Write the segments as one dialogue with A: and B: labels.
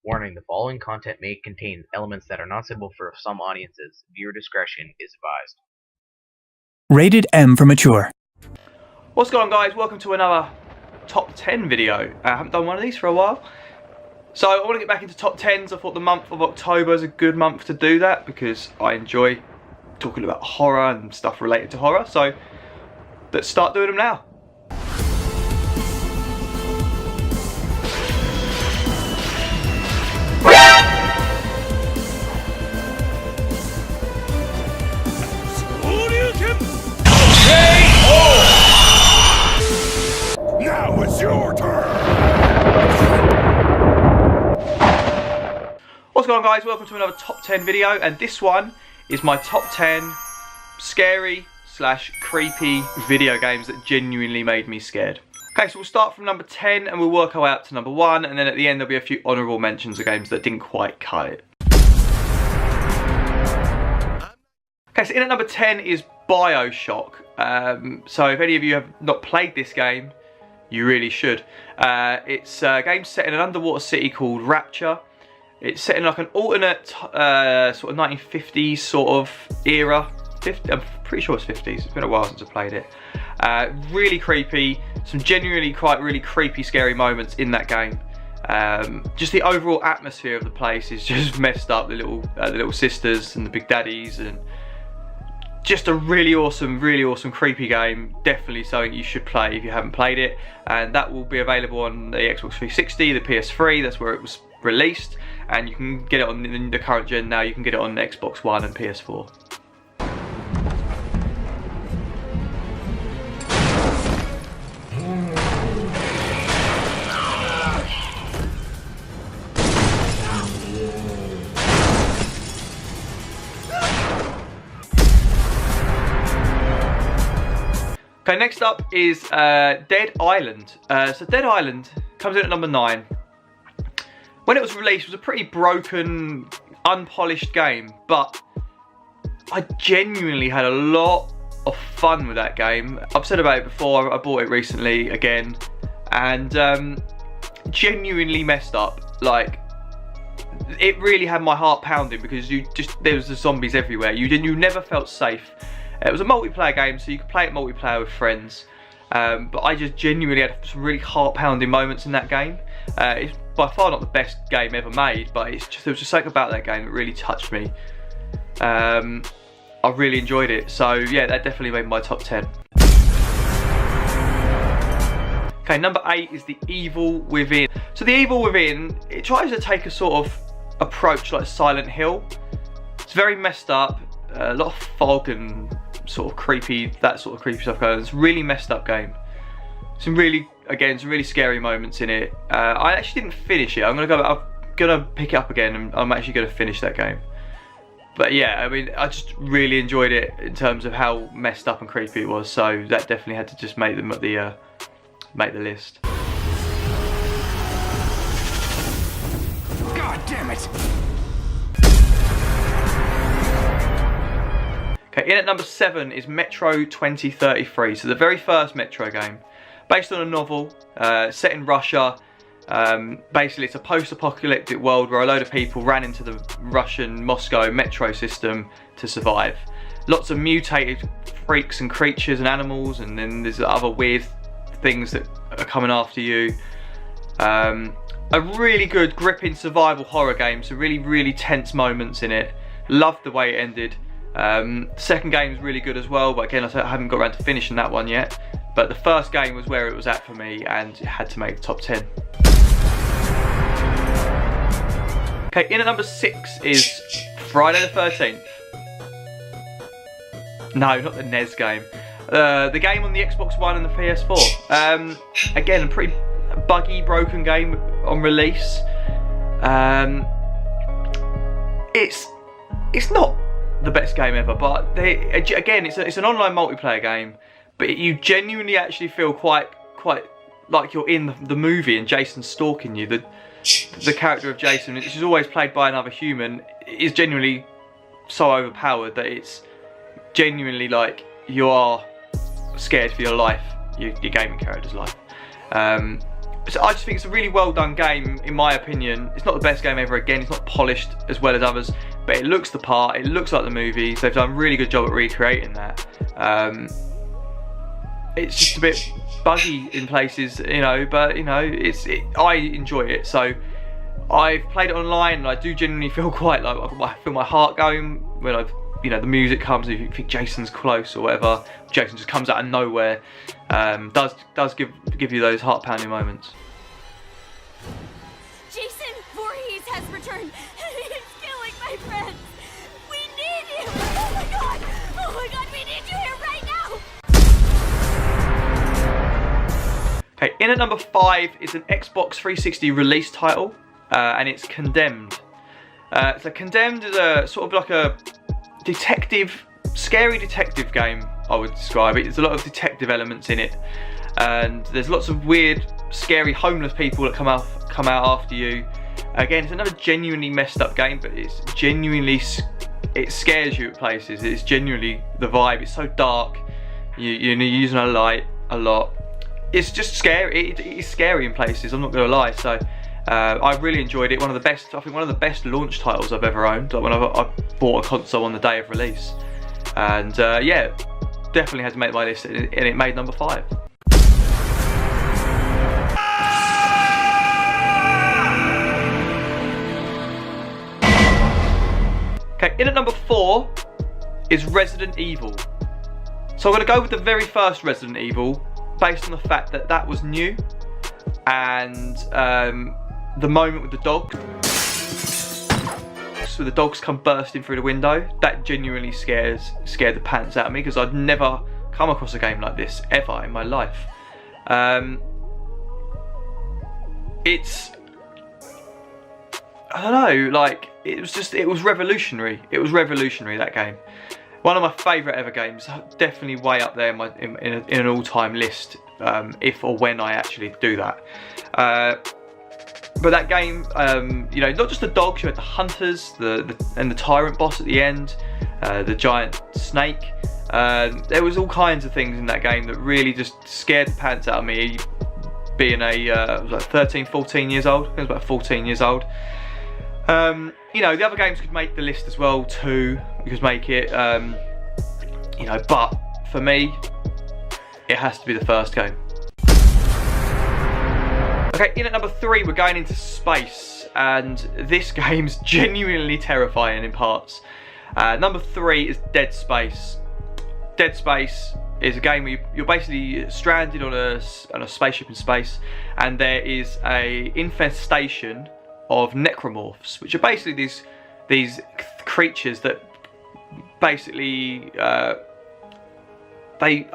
A: Warning, the following content may contain elements that are not suitable for some audiences. Viewer discretion is advised.
B: Rated M for mature.
C: What's going on, guys? Welcome to another top 10 video. I haven't done one of these for a while. So I want to get back into top 10s. I thought the month of October is a good month to do that because I enjoy talking about horror and stuff related to horror. So let's start doing them now.
D: Now it's your turn!
C: What's going on, guys? Welcome to another top 10 video, and this one is my top 10 scary / creepy video games that genuinely made me scared. Okay, so we'll start from number 10 and we'll work our way up to number 1, and then at the end there'll be a few honourable mentions of games that didn't quite cut it. Okay, so in at number 10 is Bioshock. So if any of you have not played this game, you really should. It's a game set in an underwater city called Rapture. It's set in like an alternate sort of 1950s sort of era. I'm pretty sure it's 50s. It's been a while since I played it. Really creepy. Some genuinely quite really creepy, scary moments in that game. Just the overall atmosphere of the place is just messed up. The little sisters and the big daddies, and just a really awesome, creepy game. Definitely something you should play if you haven't played it. And that will be available on the Xbox 360, the PS3, that's where it was released. And you can get it on the current gen now, you can get it on Xbox One and PS4. Okay, next up is Dead Island. So Dead Island comes in at number 9. When it was released, it was a pretty broken, unpolished game, but I genuinely had a lot of fun with that game. I've said about it before, I bought it recently again, and genuinely messed up. Like, it really had my heart pounding because there was the zombies everywhere. You never felt safe. It was a multiplayer game, so you could play it multiplayer with friends. But I just genuinely had some really heart-pounding moments in that game. It's by far not the best game ever made, but there was just something about that game that really touched me. I really enjoyed it, so yeah, that definitely made my top 10. Okay, number 8 is The Evil Within. So The Evil Within, it tries to take a sort of approach like Silent Hill. It's very messed up, a lot of fog and sort of creepy, that sort of creepy stuff going on. It's a really messed up game. Some really scary moments in it. I actually didn't finish it. I'm gonna pick it up again, and I'm actually gonna finish that game. But yeah, I mean, I just really enjoyed it in terms of how messed up and creepy it was. So that definitely had to just make the list.
D: God damn it!
C: Okay, in at number 7 is Metro 2033. So the very first Metro game, based on a novel, set in Russia. Basically, it's a post-apocalyptic world where a load of people ran into the Russian Moscow metro system to survive. Lots of mutated freaks and creatures and animals, and then there's other weird things that are coming after you. A really good, gripping survival horror game. So really tense moments in it. Loved the way it ended. Second game is really good as well, but again, I haven't got around to finishing that one yet. But the first game was where it was at for me, and it had to make the top 10. Okay, in at number 6 is Friday the 13th. No, not the NES game. The game on the Xbox One and the PS4. Again, a pretty buggy, broken game on release. It's not the best game ever, but again, it's an online multiplayer game, but you genuinely actually feel quite like you're in the movie and Jason's stalking you. The character of Jason, which is always played by another human, is genuinely so overpowered that it's genuinely like you are scared for your life, your gaming character's life. So I just think it's a really well done game, in my opinion. It's not the best game ever, again, it's not polished as well as others, but it looks the part, it looks like the movies. They've done a really good job at recreating that. It's just a bit buggy in places, you know, but you know, I enjoy it. So I've played it online, and I do genuinely feel quite like I feel my heart going when you know, the music comes. If you think Jason's close or whatever, Jason just comes out of nowhere. Does give you those heart pounding moments.
E: Jason Voorhees has returned. He's killing my friends. We need him. Oh my god. Oh my god, we need you here right now.
C: Okay, in at number 5 is an Xbox 360 release title, and it's Condemned. So Condemned is a sort of like a scary detective game, I would describe it. There's a lot of detective elements in it, and there's lots of weird, scary homeless people that come out after you. Again, it's another genuinely messed up game, but it scares you at places. It's genuinely the vibe. It's so dark. You're using a light a lot. It's just scary. It is scary in places, I'm not gonna lie. So I really enjoyed it. I think one of the best launch titles I've ever owned, like when I bought a console on the day of release. And yeah, definitely had to make my list, and it made number 5. Okay, in at number 4 is Resident Evil. So I'm going to go with the very first Resident Evil, based on the fact that that was new, and the moment with the dog, so the dogs come bursting through the window, that genuinely scared the pants out of me, because I'd never come across a game like this ever in my life. It's, I don't know, like, it was revolutionary. It was revolutionary, that game. One of my favourite ever games, definitely way up there in an all-time list, if or when I actually do that. But that game, you know, not just the dogs, you had the hunters, and the tyrant boss at the end, the giant snake. There was all kinds of things in that game that really just scared the pants out of me, being I was like 13, 14 years old. I think I was about 14 years old. You know, the other games could make the list as well too. You could make it, you know, but for me, it has to be the first game. Okay, in at number 3, we're going into space, and this game's genuinely terrifying in parts. Number 3 is Dead Space. Dead Space is a game where you're basically stranded on a spaceship in space, and there is a infestation of necromorphs, which are basically these creatures that basically they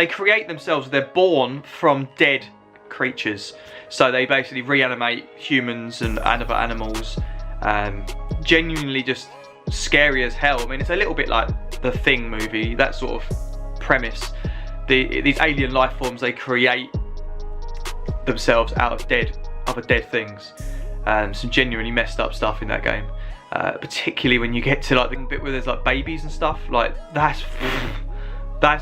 C: create themselves. They're born from dead creatures, so they basically reanimate humans and other animals. Genuinely just scary as hell. I mean, it's a little bit like the Thing movie, that sort of premise. These alien life forms, they create themselves out of other dead things. Some genuinely messed up stuff in that game, particularly when you get to like the bit where there's like babies and stuff. Like that's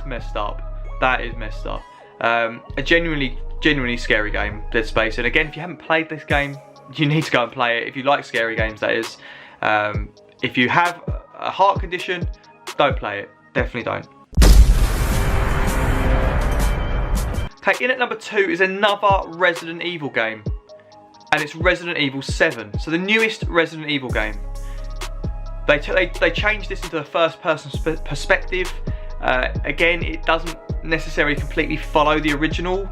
C: messed up. That is messed up. A genuinely scary game, Dead Space. And again, if you haven't played this game, you need to go and play it. If you like scary games, that is. If you have a heart condition, don't play it. Definitely don't. Okay, in at number 2 is another Resident Evil game, and it's Resident Evil 7. So the newest Resident Evil game. They changed this into a first-person perspective. Again, it doesn't necessarily completely follow the original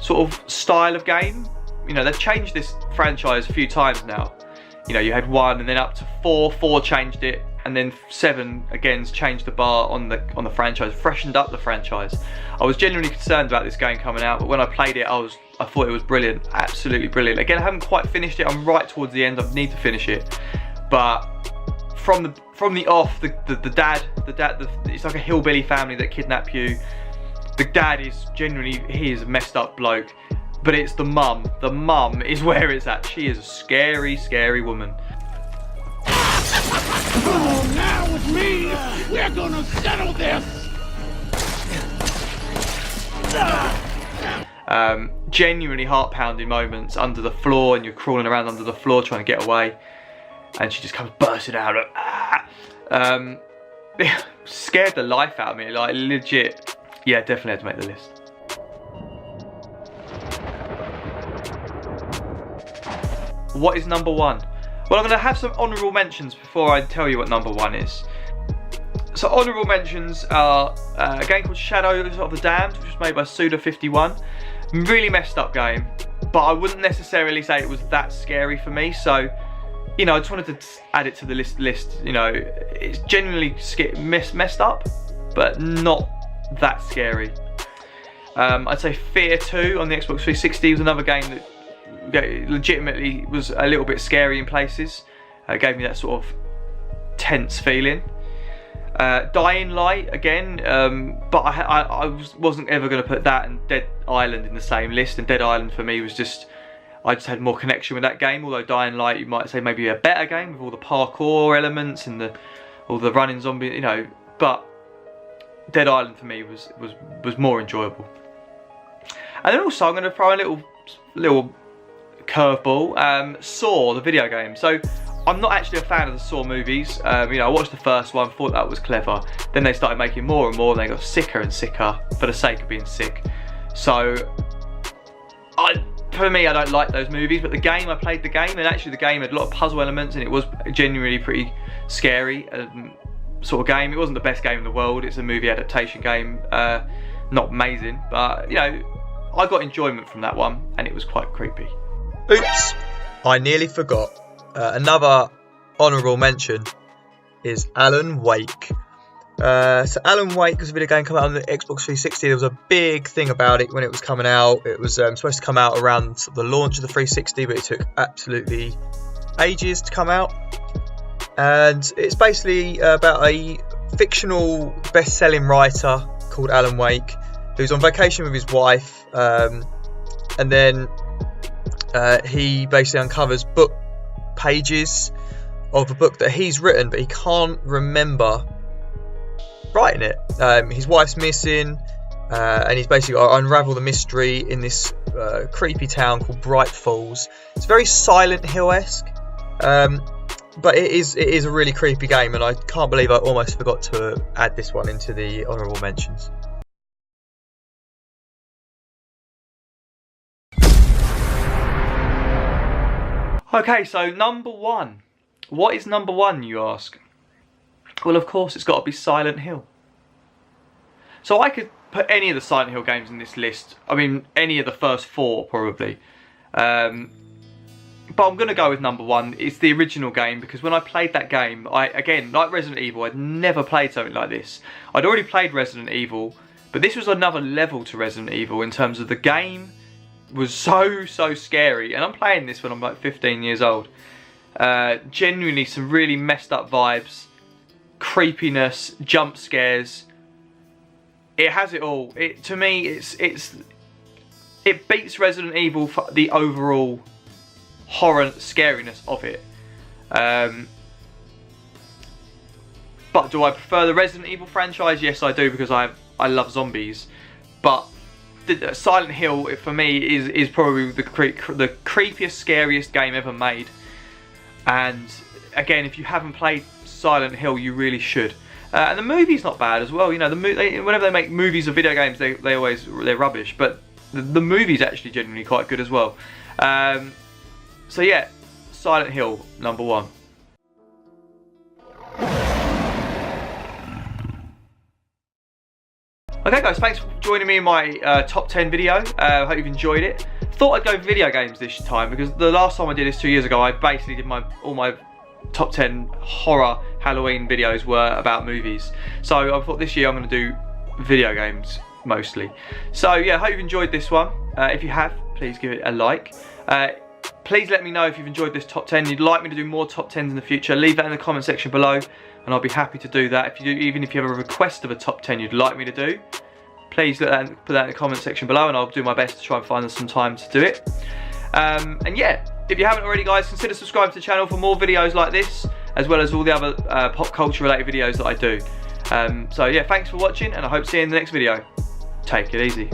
C: sort of style of game. You know, they've changed this franchise a few times now. You know, you had 1 and then up to 4. 4 changed it, and then 7 again's changed the bar on the franchise, freshened up the franchise. I was genuinely concerned about this game coming out, but when I played it, I thought it was brilliant, absolutely brilliant. Again, I haven't quite finished it. I'm right towards the end. I need to finish it, but from the off, the dad, it's like a hillbilly family that kidnap you. The dad is genuinely, he is a messed up bloke. But it's the mum. The mum is where it's at. She is a scary, scary woman.
D: Oh, now with me, we're gonna settle this.
C: Genuinely heart-pounding moments under the floor, and you're crawling around under the floor trying to get away, and she just comes bursting out like, ah! Scared the life out of me, like legit. Yeah, definitely had to make the list. What is number one? Well, I'm going to have some honourable mentions before I tell you what number one is. So honourable mentions are a game called Shadows of the Damned, which was made by Suda51. Really messed up game, but I wouldn't necessarily say it was that scary for me. So, you know, I just wanted to add it to the list. You know, it's genuinely messed up, but not that scary. I'd say Fear 2 on the Xbox 360 was another game that legitimately was a little bit scary in places. It gave me that sort of tense feeling. Dying Light again, but I wasn't ever going to put that and Dead Island in the same list, and Dead Island for me was just, I just had more connection with that game, although Dying Light you might say maybe a better game with all the parkour elements and all the running zombie, you know, but Dead Island for me was more enjoyable. And then also I'm going to throw a little curveball, Saw, the video game. So I'm not actually a fan of the Saw movies. You know, I watched the first one, thought that was clever. Then they started making more and more, and they got sicker and sicker for the sake of being sick. So, for me, I don't like those movies. But the game, I played the game, and actually the game had a lot of puzzle elements, and it was genuinely pretty scary sort of game. It wasn't the best game in the world. It's a movie adaptation game, not amazing, but you know, I got enjoyment from that one, and it was quite creepy.
F: Oops, I nearly forgot. Another honourable mention is Alan Wake. So Alan Wake was a video game coming out on the Xbox 360. There was a big thing about it when it was coming out. It was supposed to come out around the launch of the 360, but it took absolutely ages to come out. And it's basically about a fictional best-selling writer called Alan Wake, who's on vacation with his wife, and then he basically uncovers book pages of a book that he's written, but he can't remember writing it. His wife's missing, and he's basically got to unravel the mystery in this creepy town called Bright Falls. It's very Silent Hill-esque, but it is a really creepy game, and I can't believe I almost forgot to add this one into the honourable mentions.
C: Okay, so number one. What is number one, you ask? Well, of course, it's got to be Silent Hill. So I could put any of the Silent Hill games in this list. I mean, any of the first four, probably. But I'm going to go with number one. It's the original game, because when I played that game, again, like Resident Evil, I'd never played something like this. I'd already played Resident Evil, but this was another level to Resident Evil in terms of the game was so scary, and I'm playing this when I'm like 15 years old. Genuinely some really messed up vibes, creepiness, jump scares. It has it all. To me, it beats Resident Evil for the overall horror scariness of it. But do I prefer the Resident Evil franchise? Yes, I do, because I love zombies. But Silent Hill, for me, is probably the creepiest, scariest game ever made. And again, if you haven't played Silent Hill, you really should. And the movie's not bad as well. You know, whenever they make movies of video games, they're rubbish. But the movie's actually genuinely quite good as well. So yeah, Silent Hill, number one. Okay guys, thanks for joining me in my top 10 video. Hope you've enjoyed it. Thought I'd go video games this time, because the last time I did this 2 years ago, I basically did all my top 10 horror Halloween videos were about movies. So I thought this year I'm going to do video games mostly. So yeah, hope you've enjoyed this one. If you have, please give it a like. Please let me know if you've enjoyed this top 10. You'd like me to do more top 10s in the future. Leave that in the comment section below, and I'll be happy to do that. Even if you have a request of a top 10 you'd like me to do, please put that in the comment section below, and I'll do my best to try and find some time to do it. And yeah, if you haven't already guys, consider subscribing to the channel for more videos like this, as well as all the other pop culture related videos that I do. So yeah, thanks for watching, and I hope to see you in the next video. Take it easy.